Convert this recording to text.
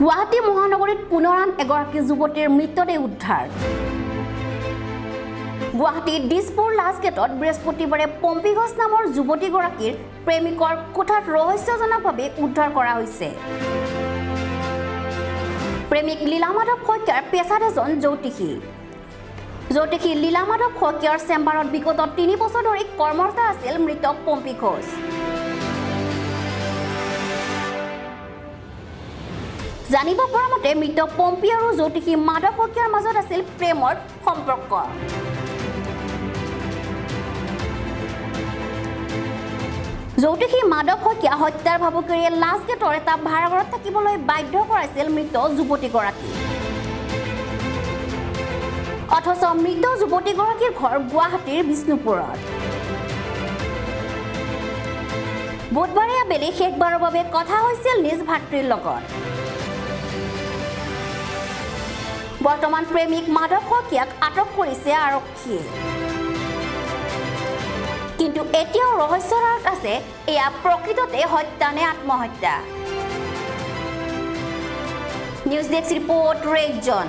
গুৱাহাটী মহানগৰীত পুনৰ আন এগৰাকী যুৱতীৰ মৃতদেহ উদ্ধাৰ। গুৱাহাটীৰ দিছপুৰ লাষ্টগেটত বৃহস্পতিবাৰে পম্পী ঘোষ নামৰ যুৱতীগৰাকীৰ প্ৰেমিকৰ কোঠাত ৰহস্যজনকভাৱে উদ্ধাৰ কৰা হৈছে। প্ৰেমিক লীলামাধৱ শইকীয়াৰ পেছাত এজন জ্যোতিষী লীলামাধৱ শইকীয়াৰ চেম্বাৰত বিগত 3 বছৰ ধৰি কৰ্মৰত আছিল মৃত পম্পী ঘোষ। জানিব পৰা মতে মৃত পম্পী আৰু জ্যোতিষী মাধৱ শইকীয়াৰ মাজত আছিল প্ৰেমৰ সম্পৰ্ক। জ্যোতিষী মাধৱ শইকীয়া হত্যাৰ ভাবুকিৰে লাষ্টগেটৰ এটা ভাড়াঘৰত থাকিবলৈ বাধ্য কৰাইছিল মৃত যুৱতীগৰাকী। অথচ মৃত যুৱতীগৰাকীৰ ঘৰ গুৱাহাটীৰ বিষ্ণুপুৰত। বুধবাৰে আবেলি শেষবাৰৰ বাবে কথা হৈছিল নিজ ভাতৃৰ লগত। বৰ্তমান প্ৰেমিক মাধৱ শইকীয়াক আটক কৰিছে আৰক্ষীয়ে। কিন্তু এতিয়াও ৰহস্যৰ আঁৰত আছে এয়া প্ৰকৃততে হত্যা নে আত্মহত্যা। নিউজ ডেস্ক ৰিপৰ্ট ৰেড জন।